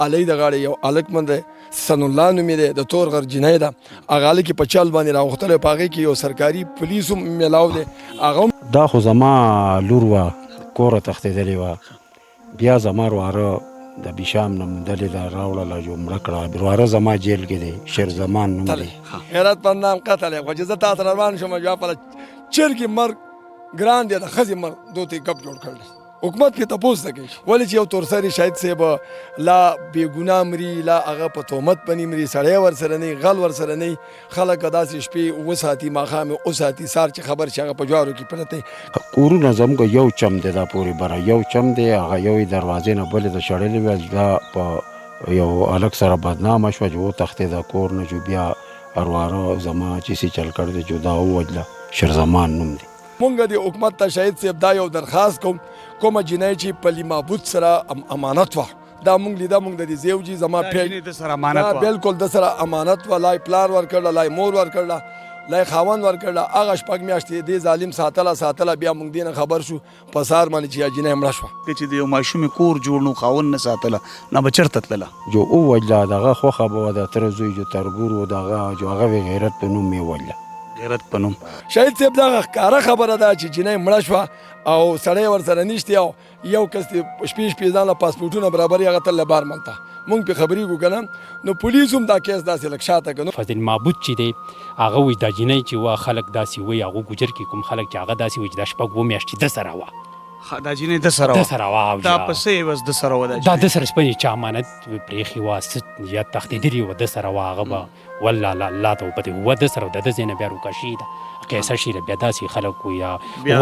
علي د غاړې یو هلک من دی سن الله نومې دی د تور غر جنۍ ده هغه هلک یې په چل باندې راوختلی په هغې کې یو سرکاري پولیس هم میلاو دی هغه هم دا خو زما لور وه کوره تښتېدلې وه بیا زما رواره د بیشام نه موندلې ده راوړله جو مړه کړه رواره زما جیل کې دی شیر زمان نوم دی غیرت پر نام قتل یې خو چې زه تا سره روان شوم بیا پله چرګې مرګ ګران دی د ښځې مرګ دو ته یې ګپ جوړ کړلی حکومت پې تپوس نه کوي ولې چې یو تورسري شهید صاحب لا بېګناه مري لا هغه په تهمت باندې مري سړی ورسره نه غل ورسره نه خلک داسې شپې وساتي ماښام یې وساتي سهار چې خبر شي هغه په جوارو کې پرته کورونه زموږ یو چم دی دا پورې بره یو چم دی هغه یو یې دروازې نه بلې ته شړلې وه دا په یو هلک سره بدنامه شوه چې وتښتېده کور نه جو بیا ارواره زما چې سي چل کړ دی جو دا ووجله شیرزمان نوم دی مونږ د حکومت ته شهید صاحب دا یو درخواست کومه جنۍ چې پلي معبود سره امانت وه دا مونږ لیده مونږ د دې زیوجي زما بلکل د سره امانت وه لای پلار ورکړله لای مور ورکړله لای خاوند ورکړله هغه شپږ میاشتې دې ظالم ساتله بیا مونږ دې نه خبر شو په سهار باندې چې جنۍ مړه شوه چې د یو ماشومې کور جوړ نو خاوند نه ساتله نه به چېرته تلله جو ووجله د هغه خوښه به وه د تره زوی جو تربور و د هغه جو هغه غیرت په نوم یې ووجله غیرت په نوم شهید صاحب دغه ښکاره خبره ده چې جنۍ مړه شوه او سړی ورسره نشتی او یو کس د شپې ځان له پاسپورټونه برابري هغه تللی بار ملته مونږ پې خبرېږو که نه نو پولیس هم دا کیس داسې لږ شاته که فضل معبود چې دی هغه وایي دا جنۍ چې وه خلک داسې وایي هغو ګجر کې کوم خلک چې هغه داسې وایي چې دا شپږ اووه میاشتې ده سره وه دا جنۍ ده سره وه دا په څه عوض ده سره وه دا ده سره شپه چا امانت پرېښې وه یا تښتېدلې وه ده سره وه هغه به والله الله ته وپتې وه ده سره د ده ځای نه بیا روکاشي ده قیصه شي ده بیا داسې خلک یا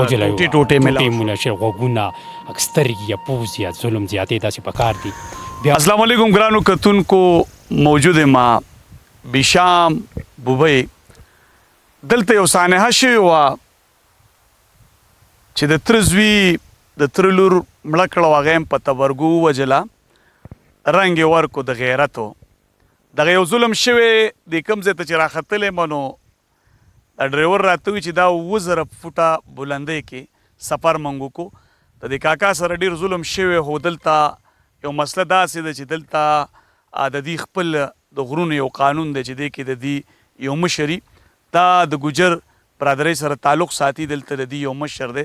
وجلی ټوټې مونه شي غوږونه سترګې یا پوز یا ظلم زیاتې داسې په کار دي السلام علیکم ګرانو کتونکو موجود ما بیشام بوبۍ دلته یو سانحه شوې وه چې د تره زوی د تره لور مړه کړه هغه یې په تبرګو ووجله رنګ یې ورکو د غیرتو دغه یو ظلم شوی د کوم ځای ته چې راختلی مه نو دا ډریور راته وي چې دا 2000 فوټه بلندۍ کې سفر موږ وکړو د دې کاکا سره ډېر ظلم شوی خو دلته یو مسله داسې ده چې دلته د دې خپل د غرونو یو قانون دی چې دی کې د دې یو مشري دا د ګجر برادرۍ سره تعلق ساتي دلته د دې یو مشر دی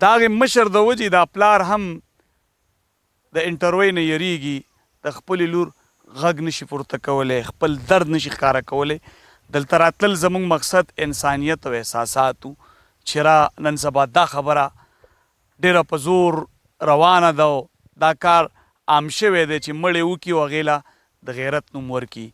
د هغې مشر د وجې دا پلار هم د انټروۍ نه یریږي د خپلې لور غږ نشي پورته کولی خپل درد نشي ښکاره کولی دلته راتلل زموږ مقصد انسانیت او احساساتو چې را نن سبا دا خبره ډېره په زور روانه ده او دا کار عام شوی دی چې مړې وکړي او هغې له د غیرت نوم ورکړي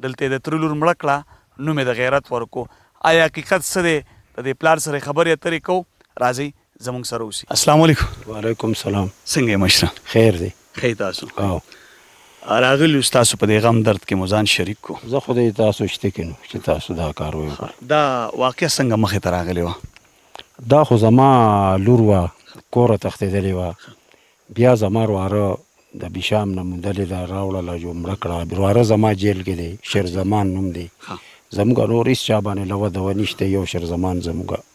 دلته یې د تره لور مړه کړه نوم یې د غیرت ورکو آیا حقیقت څه دی د دې پلار سره خبرې اترې کوو راځئ زموږ سره اوسئ السلام علیکم وعلیکم سلام څنګه یې مشره خیر دی ښه تاسو او راغلي اوس تاسو په دې غم درد کې مو ځان شریک کو زه خدای تاسو شته کې نو چې تاسو دا کار وکړ دا واقع څنګه مخې ته راغلی وه دا خو زما لور وه کوره تښتېدلې وه بیا زما رواره د بیشام نه موندلې ده راوړله جو مړه کړه رواره زما جیل کې دی شیر زمان نوم دی زموږ نور هېڅ چا باندې لوه دوه نشته یو شیر زمان زموږ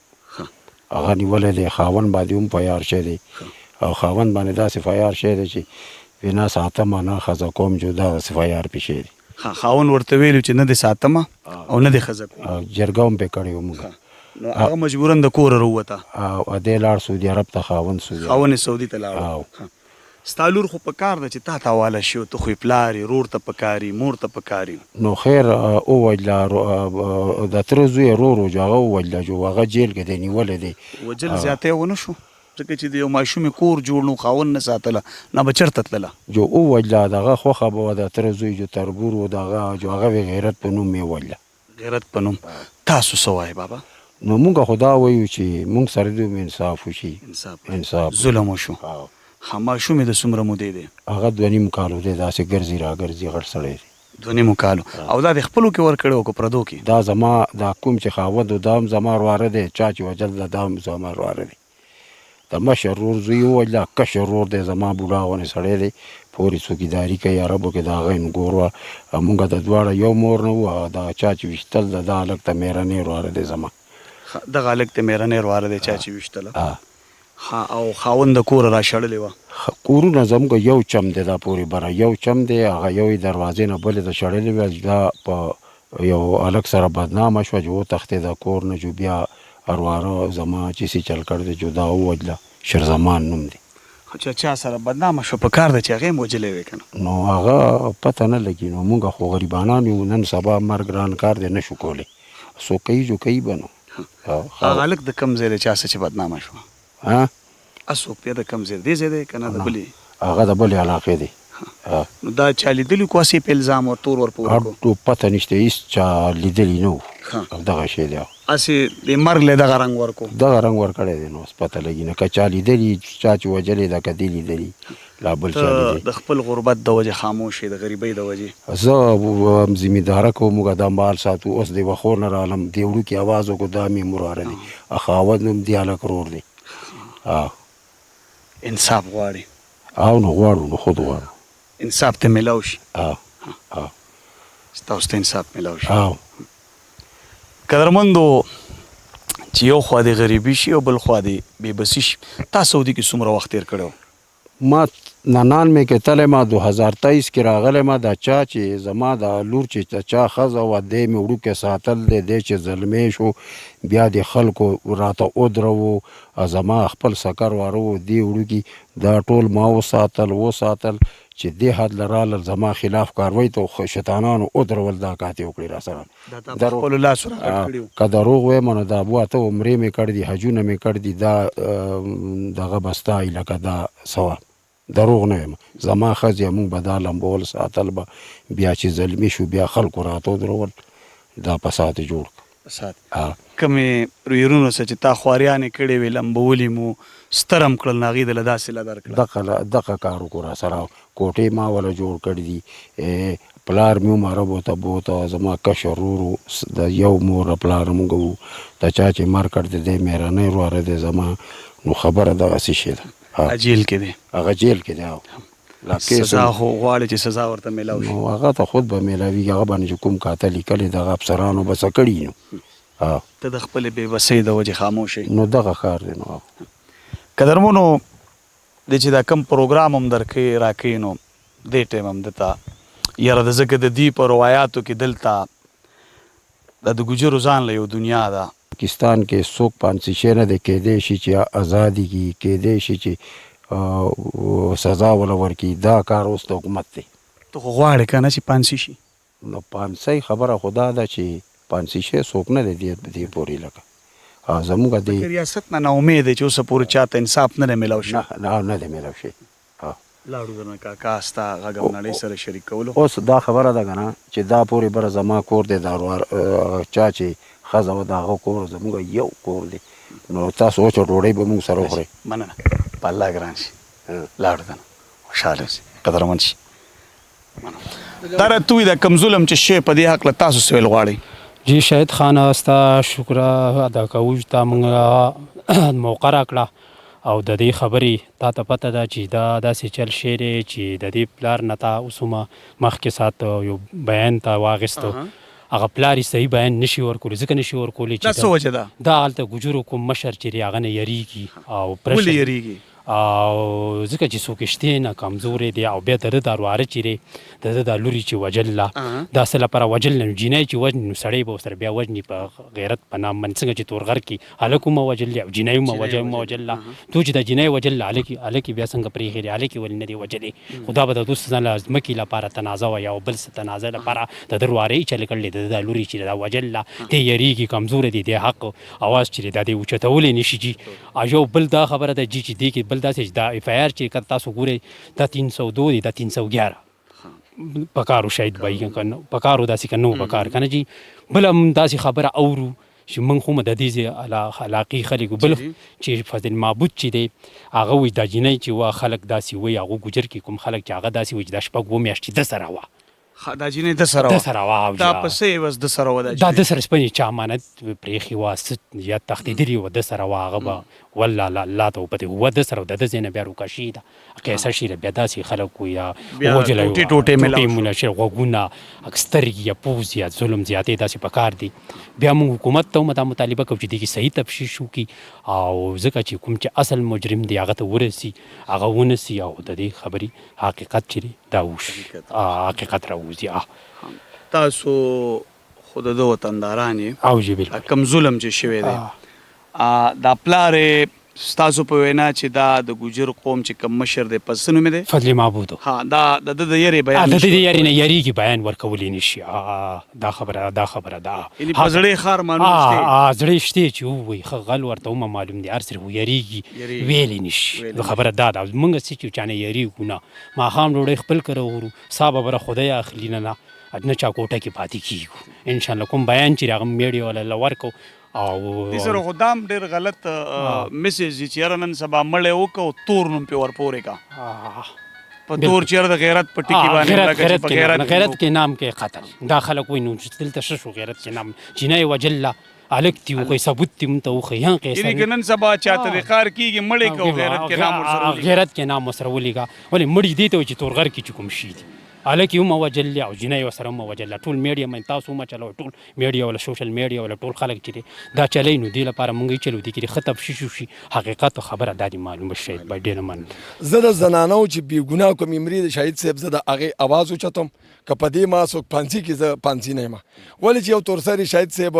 هغه نیولی دی خاوند باندې هم فیار شوی دی او خاوند باندې داسې فیار شوی دی چې وینا ساتمه نه ښځه کوم جو دغسې فیار پې شوی دی خاوند ورته ویلو چې نه دې ساتمه او نه دې ښځه کوم جرګه هم پې کړې وه موږ نو هغه مجبورا د کوره راووته او دی لاړ سعودي عرب ته خاوند خاوند یې سعودي ته لاړ ستا لور خو په کار ده چې تا ته حواله شي او ته خو یې پلار یې رور ته پکار یي مور ته پکار یي نو خیر ووجله د تره زوی یې رور و جو هغه ووجله جو هغه جیل کې دی نیولی دی وجل زیاتی ونه شو ځکه چې د یو ماشومې کور جوړ نو خاوند نه ساتله نه به چېرته تلله جو ووجله د هغه خوښه به وه د تره زوی جو تربور و د هغه جو هغه غیرت په نوم یې ووجله غیرت په نوم تاسو څه وایې بابا نو موږ خو دا وایو چې موږ سره دې انصاف وشي انصاف ظلم وشو ماشوم یې د څومره مودې دی هغه 2.5 کالو دی داسې ګرځي راګرځي غټ سړی دی 2.5 کالو او دا د خپلو کې ورکړی او که پردو کې دا زما دا کوم چې خاوند و دا هم زما رواره دی چا چې وجل ده دا هم زما رواره دی د مشر ورور زوی ووجله کشر ورور دی زما بوډا غوندې سړی دی پورې څوکیداري کوي عربو کې د هغه نګور وه مونږ د دواړه یو مور نه وو دا چا چې ویشتل د دا هلک ته مېرنی رواره دی زما دغه هلک ته مېرنی رواره دی چا چې ویشتله او خاوند د کور را شړلې وه. کورونه زموږ یو چم دی دا پورې بره یو چم دی هغه یوې دروازې نه بلې ته شړلې وه. دا په یو هلک سره بدنامه شوه چې وتښتېده کور نه جو بیا ارواره زما چې سی چل کړ دی جو دا ووجله شیرزمان نوم دی. چې چا سره بدنامه شوه په کار ده چې هغې هم وجلی وې که نه؟ نو هغه پته نه لګي نو مونږ خو غریبانان یو نن سبا مرګ ګران کار دی نه شو کولی څوک کوي جو کوي به نو. هغه هلک د کوم ځای دی چا سره چې بدنامه شوه؟ څوک دی د کوم ځای دې ځای دی که نه د بلې؟ هغه د بلې علاقې دی. نو دا چا لیدلي کو هسې په الزام ور تور ور په ورکړو؟ پته نشته هېڅ چا لیدلي نه و دغه شی دی. هسې د مرګ له دغه رنګ ورکو؟ دغه رنګ ورکړی دی نو اوس پته لګي نه که چا لیدلي چا چې وجلی ده که دې لیدلي لا بل چا لیدلي. د خپل غربت د وجې خاموش د غریبۍ د وجې زه زمینداره کوم موږ دا مال ساتو اوس د یوه خور نه رالم دې وړوکي اواز وکړو دا مې مراره دی خاوند نوم دې هلک رور دی. انصاف غواړي؟ او نو غواړو نو خود غواړو انصاف ته میلاو شي. ستاسو ته انصاف میلاو شي. قدرمندو چې یو خوا دې غریبي شي او بل خوا دې بېبسي شي تا سعودي کې څومره وخت تېر کړی و؟ ما 99 کې تللی ما 2023 کې راغلی ما دا چا چې زما دا لور چې چا ښځه وه دی مې وړوکی ساتل دی دی چې زلمی شو بیا د خلکو راته ودروو زما خپل سکر واره و دی وړوکي دا ټول ما وساتل چې دې حد له رالل زما خلاف کاروی ته شیطانانو ودرول دا کاتې وکړې را سره. که دروغ وایم نو دا 2 عمرې مې کړ دي حجونه مې کړ دي دا دغه به ستا لکه دا ثواب دروغ نه یم زما ښځې مونږ به دا لمبول ساتل به بیا چې زلمي شو بیا خلکو راته ودرول دا فساد یې جوړ کړ. کومې رویرونو سره چې تا خواریانې کړې وې لمبولې مو سترم کړل نو هغې دله داسې له درکړه دغه کار وکړو را سره کوټې ما وله جوړ کړي دي پلار مې هم عربو ته بوته زما کشر ورور د یو مور پلار موږ وو د چا چې مر کړ دی دی مېرنی وروره دی زما نو خبره دغسې شی ده. جیل کې دی؟ هغه جیل کې دی. سزا خو غواړي چې سزا ورته میلاو شي؟ نو هغه ته خود به میلاویږي هغه باندې چې کوم کاته لیکلی دغه افسرانو به څه کړي نو ته د خپلې بېبسۍ د وجې خاموش یې نو دغه کار دی. نو قدرمنو د چې دا کم پروګرام هم درکوي راکوي نو دې ټایم هم دته یاره د ځکه د دې په روایاتو کې دلته د ګجرو ځان له یو دنیا ده پاکستان کې څوک پانسي شی نه دی کیدی شي چې ازادي کي کیدی شي چې سزا ولا ورکي دا کار اوس د حکومت دی. ته خو غواړې که نه چې پانسي شي؟ نو پانسۍ خبره خو دا ده چې پانسي شی څوک نه دی دې پورې لکه زموږ د ریاست نه ناامید دی چې اوسه پورې چاته انصاف نه دی میلاو شي؟ نه دی میلاو شي. لاړو درنه کاکا ستا غږ هم نړۍ سره شریک کولو. اوس دا خبره ده که نه چې دا پورې بره زما کور دی دا چا چې ښځه وه د هغه کور زموږ یو کور دی نو تاسو وچه ډوډۍ به موږ سره وخورئ. مننه په الله ګران شي لاړو دنه خوشحاله اوسئ قدرمن شي. دا راته ووایي دا کوم ظلم چې شی په دې هکله تاسو څه ویل غواړئ؟ جی شاهد خانه ستا شکر ادا کوو چې تا موږ موقع راکړه او د دې خبرې تا ته پته ده چې دا داسې چل شی دی چې د دې پلار نه تا اوس هم مخکې سات یو بیان ته واخیستو هغه پلار یې صحیح بیان نشي ورکولی ځکه نشي ورکولی دا څه وجه ده؟ دا هلته ګجرو کوم مشر چې دی هغه نه یریږي او ولې یریږي؟ او ځکه چې څوک شتې نه کمزوری دی او بیا د ده دا ورواره چې دی د ده دا لوري چې وجله دا څه لپاره وجل نه جینۍ چې وجني نو سړی به ورسره بیا وجني په غیرت په نام باندې څنګه چې تورغر کې هلک هم وجلې او جینۍ هم وجله تو چې دا جینۍ وجله هلکې بیا څنګه پرېښې دی هلکې ولې نه دی وجلې خو دا به د دوست ځان له ځمکې لپاره تنازع وه یا بل څه تنازع لپاره د ده ورواره یې چلې کړلې د ده دا لوري چې دا وجله دی یریږي کمزوری دی د حق اواز چې دی دا دی اوچتولی نشي جي او یو بل دا خبره ده جي چې دې کې بل داسې دا اف آی آر چې کله تاسو ګورئ دا 302 دی دا 311 پکارو شاید به یې که نه پکارو داسې که نه و پکار که نه جي بل هم داسې خبره اورو چې موږ خو د دې علاقې خلک بل چې فضل معبود چې دی هغه وایي دا جینۍ چې وه خلک داسې وایي هغو ګجر کې کوم خلک چې هغه داسې وایي چې دا 6 میاشتې ده سره وه دا جینۍ د سره د وه سره وه دا په څه عوض د سره وه دا دا جینۍ؟ د سره سپنې چا امانت پرېښي وه څه یا تښتېدلي وه د سره وه هغه به والله الله ته وپتې وه د سره د ده ځای نه بیا روکشي ده قیصه شي بیا داسې خلک وو یا بیا وژلی وه ټوټې میلاو شو. مونه شي غوږونه سترګې یا پوز یا ظلم زیاتې داسې په کار دي بیا موږ حکومت ته هم دا مطالبه کوو چې دې کې صحیح تفتیش وکړي او ځکه چې کوم چې اصل مجرم دی هغه ته ورسي هغه ونسي او د دې خبرې حقیقت چې دی دا وشي حقیقت راوځي تاسو خو د ده وطنداران یې او جی بالکل کم ظلم چې شوی دی دا پلار یې ستاسو په وینا چې دا د ګوجر قوم چې کم مشر دی پس څه نومې دی؟ فضل محمود ها دا د ده د یرې بیان د شو. دې یاري نه یریږي بیان ورکولی نشي دا خبره ده یعنی په زړې ښار معلوم شته زړې شته چې ووایي ښه غل ورته هم معلوم دی هر څه خو یریږي ویلی نشي خبره دا ده موږ څه چې چا نه یریږو نه ماښام ډوډۍ خپل کره وخورو سا به بره خدای اخلي نه چا کوټه کې پاتې کیږو انشاءالله کوم بیان چې هغه میډیا والا ورکو او دې سره خو دام ډېر غلط میسیج دی چې یاره نن سبا مړی وکړو تور نوم پې ورپورې کا په تور چې یاره د غیرت په ټکي باندې غیرت کې نام کې قتل دا خلک وایي نو دلته څه شو غیرت کې نام جنۍ وجله هلک دي وښیي ثبوت دي موږ ته وښیي ها قیصر یعنې که نن سبا چاته د ښار کېږي مړی کو غیرت کې نام ورسره ولیکه. غیرت کې نام ورسره ولیکه ولې مړي دې ته وایي چې تورغر کې چې کوم شي دي هلک یې هم وجلې او جنۍ ورسره هم وجله ټول میډیا من تاسو هم چلوئ ټول میډیا ولا سوشل میډیا ولا ټول خلک چې دی دا چلی نو دې لپاره موږ یې چلو دي کې ښه تفتیش وشي حقیقت خبره دا دې معلومه شاید باید ډېره مننه زه د زنانو چې بېګناه کوم مري د شهید صاحب زه د هغې اواز اوچتم که په دې ما څوک پانسي کې زه پانسي نه یم ولې چې یو تورسري شهید صاحب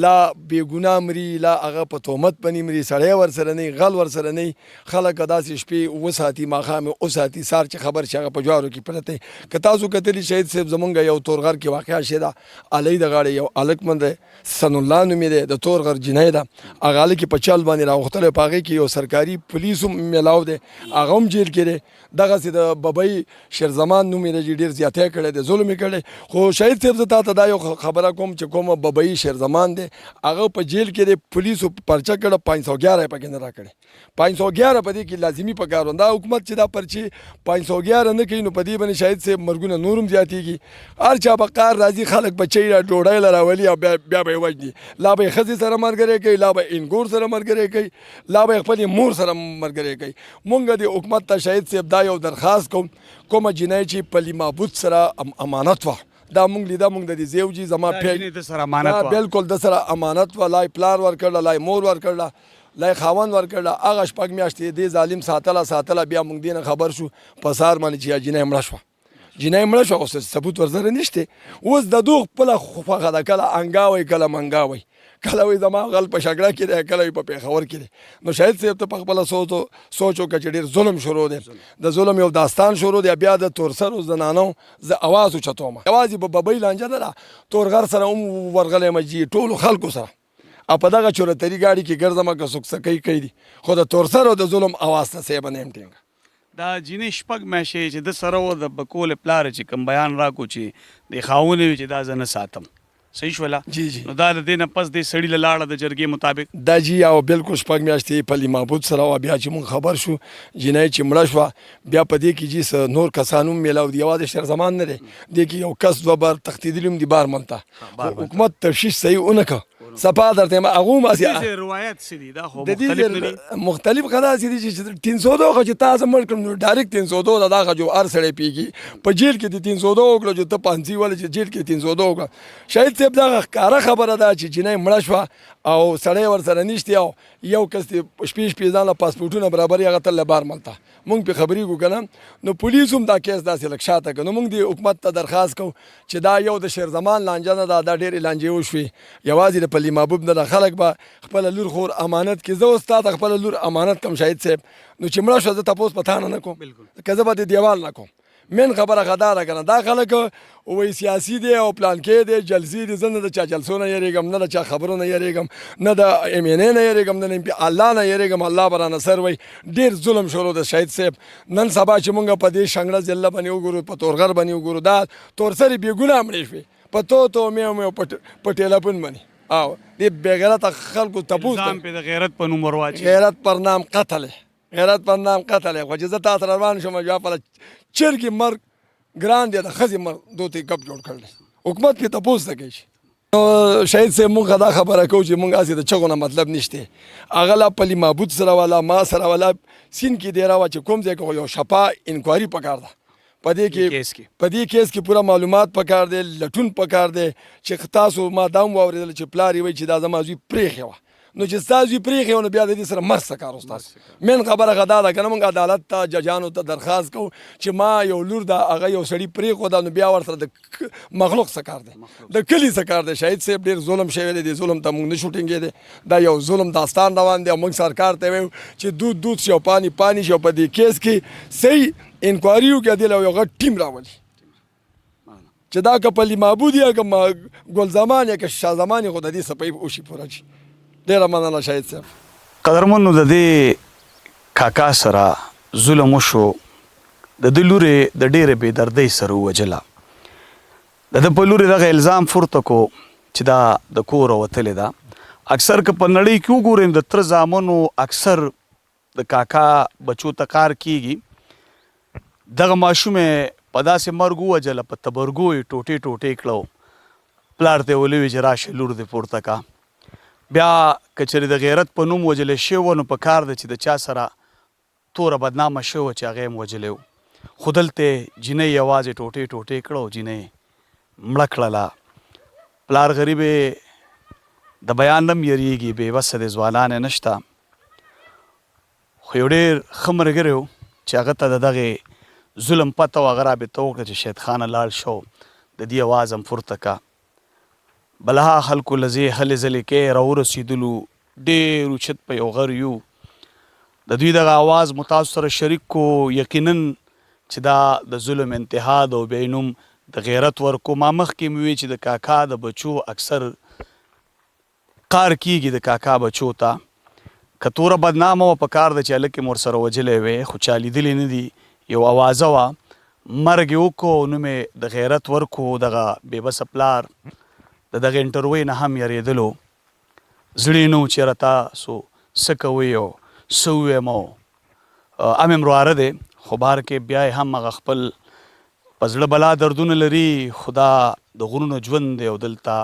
لا بېګناه مري لا هغه په تهمت باندې مري سړی ورسره نه غل ورسره نه خلک داسې شپې وساتي ماښام یې وساتي سهار چې خبر شي هغه په جوارو کې پرته که تاسو کتلي شهید صاحب زمونږ یو تورغر کې واقعه شوې ده علي د غاړې یو هلک من دی سن الله نومې دی د تورغر جنۍ ده هغه هلک یې په چل باندې راوختلی په هغې کې یو سرکاري پولیس هم میلاو دی هغه هم جیل کې دی دغسې د ببۍ شیرزمان نوم یې دی چې ډېر زیاتی کړی دی ظلم یې کړی خو شهید صاحب زه تا ته دا یو خبره کوم چې کومه ببۍ شیرزمان دی هغه په جیل کې دی پولیسو پرچه کړه 511 یې پکې نه راکړې 511 په دې کې لازمي پکار و دا حکومت چې دا پرچې 511 نه کوي نو په دې باندې شهید صاحب مرګونه نور هم زیاتېږي هر چا به کار راځي خلک بچی را ډوډۍ له راولي او بیا به یې وژني لا به یې ښځې سره ملګری کوي لا به یې انګور سره ملګری کوي لا به یې خپلې مور سره ملګری کوي مونږ د حکومت ته شهید صاحب دا یو درخواست کوم کومه جنۍ چې پلي معبود سره امانت وه دا مونږ لیده مونږ د دې زیوجي زما بالکل د سره امانت وه لای پلار ورکړله لای مور ورکړله لای خاوند ورکړله هغه شپږ میاشتې دې ظالم ساتله بیا مونږ دې نه خبر شو په سهار باندې چې جنۍ مړه شوه جنۍ مړه شوه اوس ثبوت ورسره نشته اوس د دوغ خپله خوښه ده کله انګاوی کله منګاوی کله وایي زما غل په شګړه کې دی کله وایي په پېښور کې دی نو شاید صاحب ته په خپله سوچ وکړه چې ډېر ظلم شروع دی د ظلم یو داستان شروع دی بیا د تورسرو زنانو زه اواز اوچتوم یوازې په ببۍ لانجه نه ده تورغر سره هم ورغلی مجي ټولو خلکو سره او په دغه چورتري ګاډي کې ګرځمه که څوک څه کوي دي خو د تورسرو د ظلم اواز ته صاحب نه یم ټینګه دا جینۍ شپږ میاشتې چې د سره و د بکول پلار چې کوم بیان راکړو چې د خاوند وي چې دا زه نه ساتم صحیح شوله جی جی نو دا د دې نه پس دې سړي له لاړه د جرګې مطابق دا جی او بالکل شپږ میاشتې پلي معبود سره وه بیا چې مونږ خبر شو جنۍ چې مړه شوه بیا په دې کې جي نور کسان هم میلاو دي یوازې شیرزمان نه دی دې کې یو کس دوه بار تښتېدلي هم دي بارمن ته حکومت تفتیش صحیح ونه کړه صفا درته یم هغه هم روایت څه دي دا خو د دې مختلف خو داسې دي چې 302 خو چې تا زه مړ کړم نو ډایرکټ 302 ده دا خو جو هر سړی پیږي په جیل کې د 302 وکړو چې ته پانسي ولې چې جیل کې 302 وکړه شهید صاحب دغه ښکاره خبره ده چې جنۍ مړه شوه او سړی ورسره نشتی او یو کس شپې ځان له پاسپورټونه برابري هغه تل له بارمل ته مونږ پې خبرېږو که نه نو پولیس هم دا کیس داسې لږ شاته کړه نو مونږ د حکومت ته درخواست کوو چې دا یو د شیرزمان لانجه نه ده دا ډېرې لانجې وشوې یوازې د پلي محبوب نه ده خلک به خپله لور خور امانت کړي زه اوس تا ته خپله لور امانت کړم شهید صاحب نو چې مړه شوه زه تپوس په تا نه کوم که زه به د دیوال نه کوم من خبره خدا ده که نه دا خلک وایي سیاسي دی او پلانکې دی جلسې دي زه نه د چا جلسو نه یېرېږم نه د چا خبرو نه یېرېږم نه د ایم این اے نه یېرېږم نه د الله نه یېرېږم الله به رانه سر وایي ډېر ظلم شروع د شهید صاحب نن سبا چې مونږ په دې شنګړه ضلع باندې وګورو په تورغر باندې وګورو دا تورسرې بېګناه مړې شوې په تو میو میو په ټیلیفون باندې او دې بېغیرته خلکو تپوس پې د غیرت په نوم ورواچي غیرت پر نام قتل غیرت پر نام قتل خو چې زه تا سره روان شوم بیا پله چرګې مرګ ګران دی د ښځې مرګ دوی ګپ جوړ کړی حکومت پې تپوس نه کوي نو شهید صاحب مونږ دا خبره کوو چې مونږ هسې د چغو نه مطلب نشته هغه لا پلي معبود سره والا ما سره والا سین کې دی راوه چې کوم ځای کې یو شفا انکوایري پکار ده په دې کیس کې پوره معلومات پکار دی لټون پکار دی چې تاسو ما دا هم واورېدل چې پلار یې وایي چې دا زما زوی پرېښې وه نو چې ستا زوی پرېښې وه نو بیا د دې سره مرسته کار استاد مین خبره هغه دا ده که نه مونږ عدالت ته ججانو ته درخواست کوو چې ما یو لور ده هغه یو سړي پرېښوده نو بیا ورسره د مخلوق څه کار دی د کلي څه کار دی شهید صاحب ډېر ظلم شوی دی دې ظلم ته مونږ نه شو ټینګېدی دا یو ظلم داستان روان دی او مونږ سرکار ته ویو چې دود شي او پانی شي او په دې کیس کې صحیح انکوایري وکړي دې له یو غټ ټیم راولي چې دا که پلي معبود یا که ګل زمان یا که شاه زمان یې خو د دې صفحې وشي پوره شي ډېره مننه شهید صاحب قدرمنو د دې کاکا سره ظلم وشو د ده لورې د ډېرې بېدردۍ سره ووجله د ده په لورې دغه الزام پورته کو چې دا د کوره وتلې ده اکثر که په نړۍ کې وګورئ د تره زامنو اکثر د کاکا بچو ته کار کیږي دغه ماشوم په داسې مرګ ووجله په تبرګو یې ټوټې ټوټې کړو پلار ته یې ولې وي چې راشه لور دې پورته کا بیا که چېرې د غیرت په نوم وجلی شوی و نو په کار ده چې د چا سره توره بدنامه شوی وه چې هغه یې هم وجلی و خو دلته جینۍ یوازې ټوټې ټوټې کړه او جینۍ مړه کړله پلار غریب د بیان نه م یریږي بېوسه دی ځوانان یې نشته خو یو ډېر ښه ملګری و چې هغه ته د دغې ظلم پته و هغه رابطه وکړه چې شهید خانه لاړ شو د دې اواز هم پورته کا بلها خلکو لزې هلې ځلې کې راورسېدلو ډېر اوچت په یو غر یو د دوی دغه اواز مو تاسو سره شریک کو یقینا چې دا د ظلم انتها ده او بیا نوم د غیرت ورکو ما مخکې مې وی چې د کاکا د بچو اکثر کار کیږي د کاکا بچو ته که توره بدنامه وه په کار ده چې هلک یې ورسره وجلی وی خو چا لیدلې نه دي یو اوازه وه مرګ یې وکړو نوم یې د غیرت ورکو دغه بېبسه پلار د دغه انټرویو نه هم یریدلو زړه نه و چېرې تاسو څه کوئ او څه ووایم او ام یې مرواره دی خو بهر کې بیا یې هم هغه خپل په زړه بلا دردونه لري خو دا د غرونو ژوند دی او دلته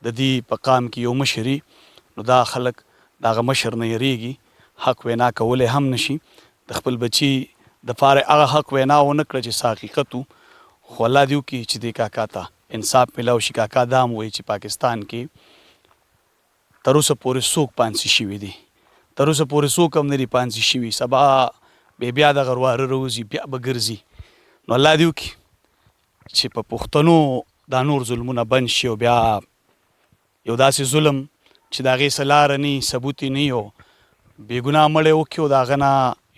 د دې په قام کې یو مشر نو دا خلک د هغه مشر نه یریږي حق وینا کولی هم نشي د خپل بچي دپاره هغه حق وینا ونه کړه چې څه حقیقت و خو الله دې وکړي چې دې کاکا ته انصاف میلاو شي کاکا دا هم وایي چې پاکستان کې تر اوسه پورې څوک پانسي شوي دي تر اوسه پورې څوک هم نه دي پانسي شوي سبا بیا دغه رواره راوځي بیا به ګرځي نو الله دې وکړي چې په پښتنو دا نور ظلمونه بند شي او بیا یو داسې ظلم چې د هغې څه لاره نه ثبوت یې نه یو بېګناه مړی وکړي او د هغه نه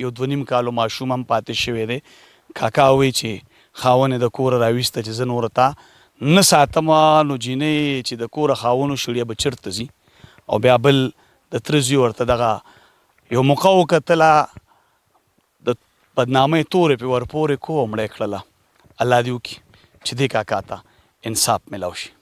یو 2.5 کالو ماشوم هم پاتې شوی دی کاکا وایي چې خاون یې د کوره راویسته چې زه نوره تا نه ساتمه نو جینۍ چې د کوره خاونو شړیا به چېرته ځي او بیا بل د تره زوی ورته دغه یو موقع وکتله د بدنامۍ تورې پې ورپورې کو او مړی کړله الله دې وکړي چې دې کاکا ته انصاف میلاو شي